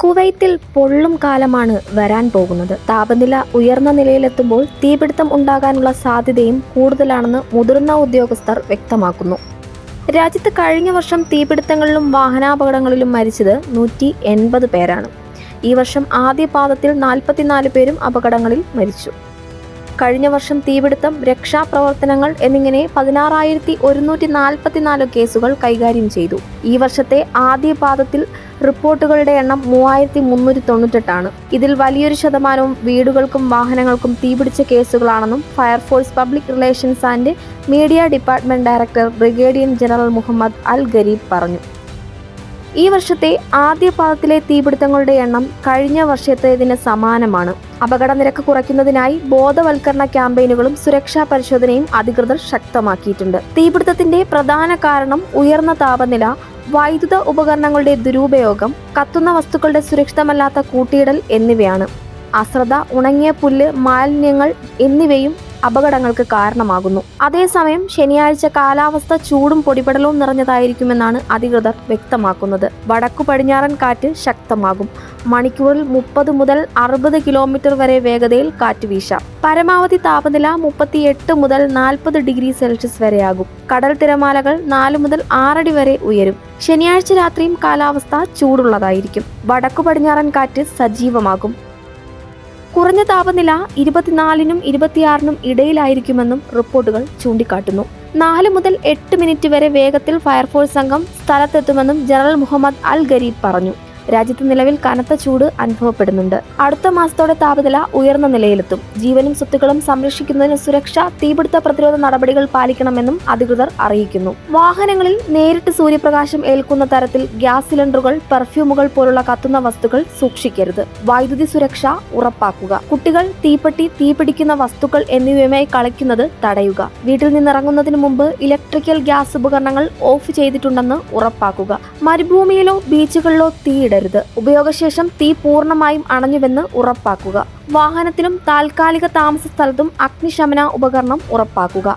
കുവൈത്തിൽ പൊള്ളും കാലമാണ് വരാൻ പോകുന്നത്. താപനില ഉയർന്ന നിലയിലെത്തുമ്പോൾ തീപിടുത്തം ഉണ്ടാകാനുള്ള സാധ്യതയും കൂടുതലാണെന്ന് മുതിർന്ന ഉദ്യോഗസ്ഥർ വ്യക്തമാക്കുന്നു. രാജ്യത്ത് കഴിഞ്ഞ വർഷം തീപിടുത്തങ്ങളിലും വാഹനാപകടങ്ങളിലും മരിച്ചത് 180 പേരാണ്. ഈ വർഷം ആദ്യ പാദത്തിൽ 44 പേരും അപകടങ്ങളിൽ മരിച്ചു. കഴിഞ്ഞ വർഷം തീപിടുത്തം, രക്ഷാപ്രവർത്തനങ്ങൾ എന്നിങ്ങനെ 16,144 കേസുകൾ കൈകാര്യം ചെയ്തു. ഈ വർഷത്തെ ആദ്യ പാദത്തിൽ റിപ്പോർട്ടുകളുടെ എണ്ണം 3,398 ആണ്. ഇതിൽ വലിയൊരു ശതമാനവും വീടുകൾക്കും വാഹനങ്ങൾക്കും തീപിടിച്ച കേസുകളാണെന്നും fire force public relations and media department director brigadier general Muhammad Al Gharib പറഞ്ഞു. ഈ വർഷത്തെ ആദ്യ പാദത്തിലെ തീപിടുത്തങ്ങളുടെ എണ്ണം കഴിഞ്ഞ വർഷത്തേതിന് സമാനമാണ്. അപകട നിരക്ക് കുറയ്ക്കുന്നതിനായി ബോധവൽക്കരണ ക്യാമ്പയിനുകളും സുരക്ഷാ പരിശോധനയും അധികൃതർ ശക്തമാക്കിയിട്ടുണ്ട്. തീപിടുത്തത്തിന്റെ പ്രധാന കാരണം ഉയർന്ന താപനില, വൈദ്യുത ഉപകരണങ്ങളുടെ ദുരുപയോഗം, കത്തുന്ന വസ്തുക്കളുടെ സുരക്ഷിതമല്ലാത്ത കൂട്ടിയിടൽ എന്നിവയാണ്. അശ്രദ്ധ, ഉണങ്ങിയ പുല്ല്, മാലിന്യങ്ങൾ എന്നിവയും അപകടങ്ങൾക്ക് കാരണമാകുന്നു. അതേസമയം ശനിയാഴ്ച കാലാവസ്ഥ ചൂടും പൊടിപടലവും നിറഞ്ഞതായിരിക്കുമെന്നാണ് അധികൃതർ വ്യക്തമാക്കുന്നത്. വടക്കു പടിഞ്ഞാറൻ കാറ്റ് ശക്തമാകും. മണിക്കൂറിൽ 30 മുതൽ 60 കിലോമീറ്റർ വരെ വേഗതയിൽ കാറ്റ് വീശാം. പരമാവധി താപനില 38 മുതൽ 40 ഡിഗ്രി സെൽഷ്യസ് വരെയാകും. കടൽ തിരമാലകൾ 4 മുതൽ 6 അടി വരെ ഉയരും. ശനിയാഴ്ച രാത്രിയും കാലാവസ്ഥ ചൂടുള്ളതായിരിക്കും. വടക്കു പടിഞ്ഞാറൻ കാറ്റ് സജീവമാകും. കുറഞ്ഞ താപനില 24-നും 26-നും ഇടയിലായിരിക്കുമെന്നും റിപ്പോർട്ടുകൾ ചൂണ്ടിക്കാട്ടുന്നു. 4 മുതൽ 8 മിനിറ്റ് വരെ വേഗത്തിൽ ഫയർഫോഴ്സ് സംഘം സ്ഥലത്തെത്തുമെന്നും ജനറൽ മുഹമ്മദ് അൽ ഗരീബ് പറഞ്ഞു. രാജ്യത്ത് നിലവിൽ കനത്ത ചൂട് അനുഭവപ്പെടുന്നുണ്ട്. അടുത്ത മാസത്തോടെ താപനില ഉയർന്ന നിലയിലെത്തും. ജീവനും സ്വത്തുക്കളും സംരക്ഷിക്കുന്നതിന് സുരക്ഷ, തീപിടുത്ത പ്രതിരോധ നടപടികൾ പാലിക്കണമെന്നും അധികൃതർ അറിയിക്കുന്നു. വാഹനങ്ങളിൽ നേരിട്ട് സൂര്യപ്രകാശം ഏൽക്കുന്ന തരത്തിൽ ഗ്യാസ് സിലിണ്ടറുകൾ, പെർഫ്യൂമുകൾ പോലുള്ള കത്തുന്ന വസ്തുക്കൾ സൂക്ഷിക്കരുത്. വൈദ്യുതി സുരക്ഷ ഉറപ്പാക്കുക. കുട്ടികൾ തീപ്പെട്ടി, തീപിടിക്കുന്ന വസ്തുക്കൾ എന്നിവയുമായി കളിക്കുന്നത് തടയുക. വീട്ടിൽ നിന്നിറങ്ങുന്നതിന് മുമ്പ് ഇലക്ട്രിക്കൽ ഗ്യാസ് ഉപകരണങ്ങൾ ഓഫ് ചെയ്തിട്ടുണ്ടെന്ന് ഉറപ്പാക്കുക. മരുഭൂമിയിലോ ബീച്ചുകളിലോ തീയിടരുത്. ഉപയോഗശേഷം തീ പൂർണ്ണമായും അണഞ്ഞുവെന്ന് ഉറപ്പാക്കുക. വാഹനത്തിലും താൽക്കാലിക താമസ സ്ഥലത്തും അഗ്നിശമന ഉപകരണം ഉറപ്പാക്കുക.